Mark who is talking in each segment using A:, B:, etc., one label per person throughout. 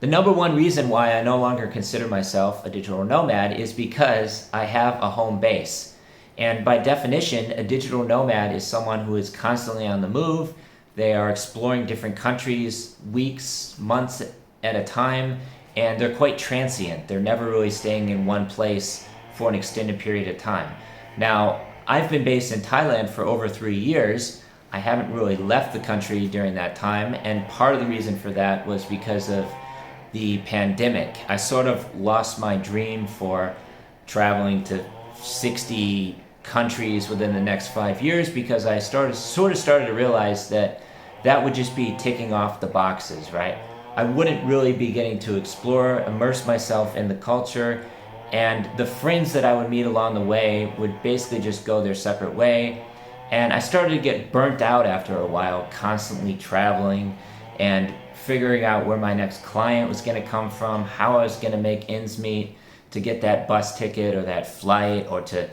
A: The number one reason why I no longer consider myself a digital nomad is because I have a home base. And by definition, a digital nomad is someone who is constantly on the move. They are exploring different countries, weeks, months at a time, and they're quite transient. They're never really staying in one place for an extended period of time. Now, I've been based in Thailand for over 3 years. I haven't really left the country during that time, and part of the reason for that was because of the pandemic. I sort of lost my dream for traveling to 60 countries within the next 5 years because I started to realize that that would just be ticking off the boxes, right? I wouldn't really be getting to explore, immerse myself in the culture, and the friends that I would meet along the way would basically just go their separate way. And I started to get burnt out after a while, constantly traveling and figuring out where my next client was going to come from, how I was going to make ends meet to get that bus ticket or that flight or to,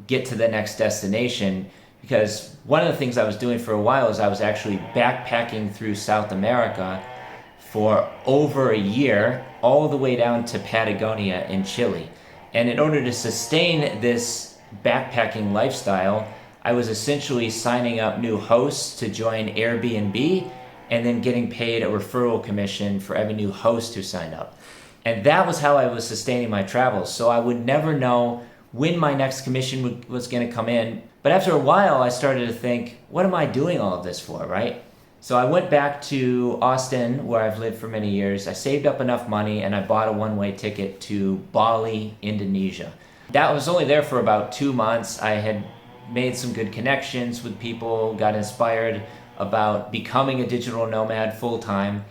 A: get to the next destination. Because one of the things I was doing for a while is I was actually backpacking through South America for over a year, all the way down to Patagonia in Chile. And in order to sustain this backpacking lifestyle, I was essentially signing up new hosts to join Airbnb and then getting paid a referral commission for every new host who signed up. And that was how I was sustaining my travels. So I would never know when my next commission was going to come in. But after a while, I started to think, what am I doing all of this for, right? So I went back to Austin, where I've lived for many years. I saved up enough money and I bought a one-way ticket to Bali, Indonesia. That was only there for about 2 months. I had made some good connections with people, got inspired about becoming a digital nomad full-time.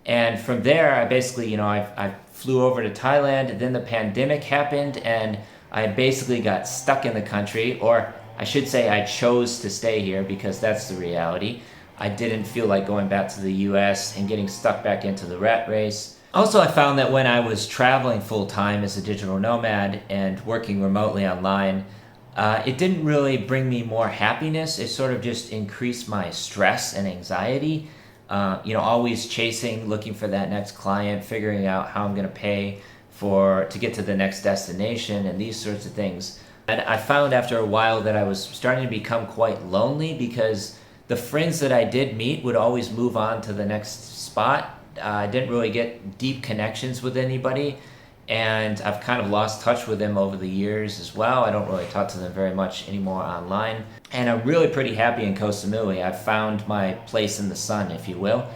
A: And from there, I basically, I flew over to Thailand. Then the pandemic happened and I basically got stuck in the country, or I should say I chose to stay here because that's the reality. I didn't feel like going back to the US and getting stuck back into the rat race. Also, I found that when I was traveling full-time as a digital nomad and working remotely online, it didn't really bring me more happiness. It sort of just increased my stress and anxiety. Always chasing, looking for that next client, figuring out how I'm going to pay to get to the next destination and these sorts of things. And I found after a while that I was starting to become quite lonely because the friends that I did meet would always move on to the next spot. I didn't really get deep connections with anybody. And I've kind of lost touch with them over the years as well. I don't really talk to them very much anymore online. And I'm really pretty happy in Koh Samui. I've found my place in the sun, if you will.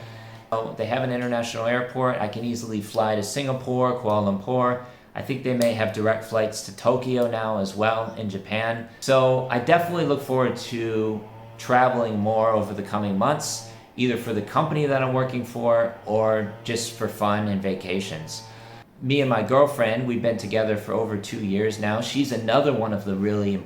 A: They have an international airport. I can easily fly to Singapore, Kuala Lumpur. I think they may have direct flights to Tokyo now as well in Japan. So I definitely look forward to traveling more over the coming months, either for the company that I'm working for or just for fun and vacations. Me and my girlfriend, we've been together for over 2 years now. She's another one of the really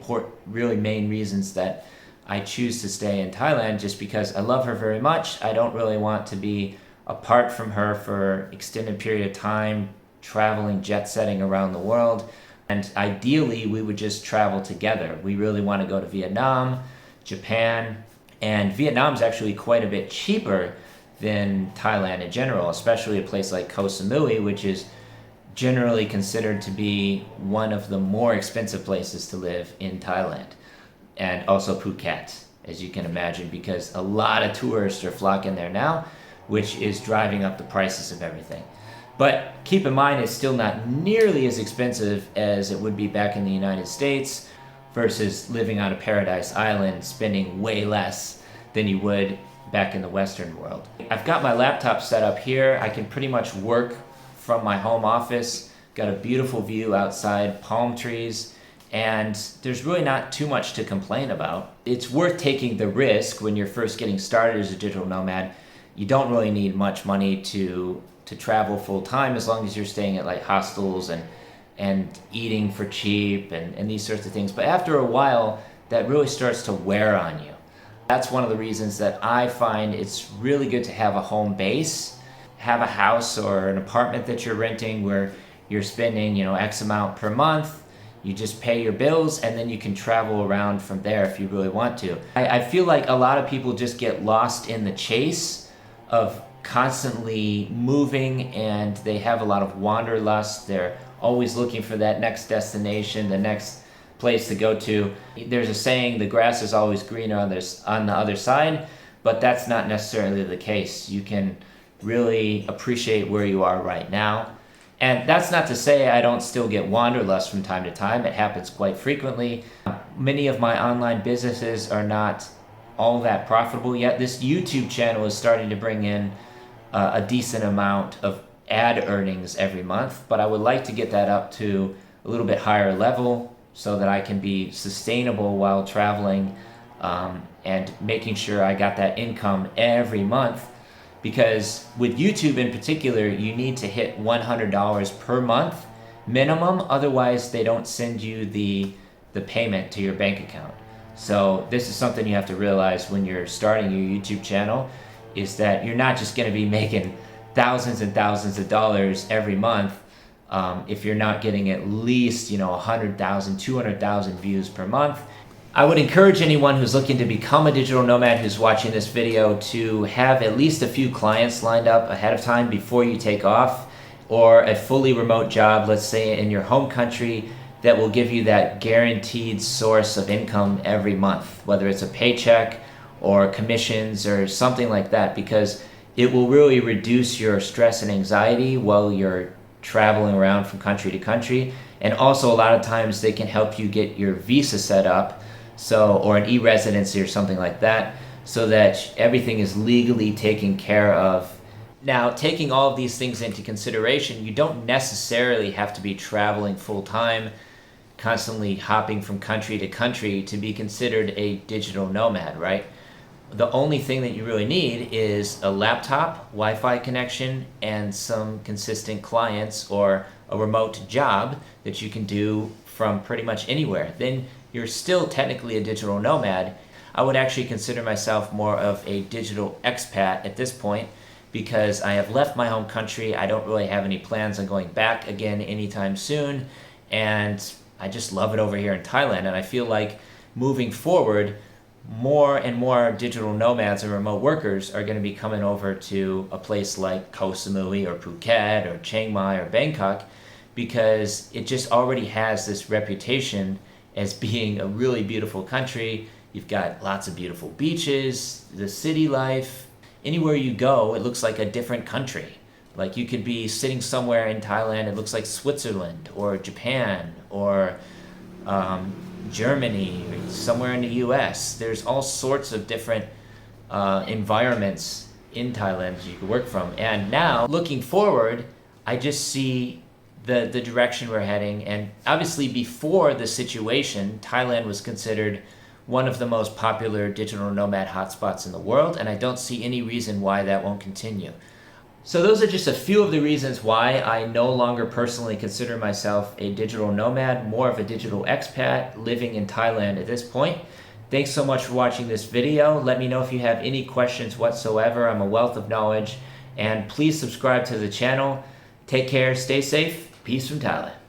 A: main reasons that I choose to stay in Thailand, just because I love her very much. I don't really want to be apart from her for extended period of time, traveling, jet setting around the world. And ideally, we would just travel together. We really want to go to Vietnam, Japan, and Vietnam's actually quite a bit cheaper than Thailand in general, especially a place like Koh Samui, which is generally considered to be one of the more expensive places to live in Thailand. And also Phuket, as you can imagine, because a lot of tourists are flocking there now, which is driving up the prices of everything. But keep in mind, it's still not nearly as expensive as it would be back in the United States versus living on a paradise island, spending way less than you would back in the Western world. I've got my laptop set up here. I can pretty much work from my home office. Got a beautiful view outside, palm trees, and there's really not too much to complain about. It's worth taking the risk when you're first getting started as a digital nomad. You don't really need much money to travel full time, as long as you're staying at like hostels and eating for cheap and these sorts of things. But after a while, that really starts to wear on you. That's one of the reasons that I find it's really good to have a home base, have a house or an apartment that you're renting where you're spending, X amount per month. You just pay your bills and then you can travel around from there if you really want to. I feel like a lot of people just get lost in the chase of constantly moving and they have a lot of wanderlust. They're always looking for that next destination, the next place to go to. There's a saying, the grass is always greener on the other side, but that's not necessarily the case. You can really appreciate where you are right now. And that's not to say I don't still get wanderlust from time to time. It happens quite frequently. Many of my online businesses are not all that profitable yet. This YouTube channel is starting to bring in a decent amount of ad earnings every month, but I would like to get that up to a little bit higher level so that I can be sustainable while traveling, and making sure I got that income every month. Because with YouTube in particular, you need to hit $100 per month minimum, otherwise they don't send you the payment to your bank account. So this is something you have to realize when you're starting your YouTube channel, is that you're not just going to be making thousands and thousands of dollars every month if you're not getting at least 100,000, 200,000 views per month. I would encourage anyone who's looking to become a digital nomad who's watching this video to have at least a few clients lined up ahead of time before you take off, or a fully remote job, let's say in your home country, that will give you that guaranteed source of income every month, whether it's a paycheck or commissions or something like that, because it will really reduce your stress and anxiety while you're traveling around from country to country. And also a lot of times they can help you get your visa set up, or an e-residency or something like that, so that everything is legally taken care of. Now, taking all of these things into consideration, you don't necessarily have to be traveling full-time, constantly hopping from country to country to be considered a digital nomad, right? The only thing that you really need is a laptop, Wi-Fi connection, and some consistent clients, or a remote job that you can do from pretty much anywhere. Then you're still technically a digital nomad. I would actually consider myself more of a digital expat at this point, because I have left my home country. I don't really have any plans on going back again anytime soon, and I just love it over here in Thailand. And I feel like moving forward, more and more digital nomads and remote workers are going to be coming over to a place like Koh Samui or Phuket or Chiang Mai or Bangkok, because it just already has this reputation as being a really beautiful country. You've got lots of beautiful beaches, the city life. Anywhere you go, it looks like a different country. Like you could be sitting somewhere in Thailand, it looks like Switzerland or Japan or Germany, or somewhere in the US. There's all sorts of different environments in Thailand you could work from. And now, looking forward, I just see the direction we're heading. And obviously before the situation, Thailand was considered one of the most popular digital nomad hotspots in the world, and I don't see any reason why that won't continue. So those are just a few of the reasons why I no longer personally consider myself a digital nomad, more of a digital expat living in Thailand at this point. Thanks so much for watching this video. Let me know if you have any questions whatsoever. I'm a wealth of knowledge, and please subscribe to the channel. Take care, stay safe. Peace from Thailand.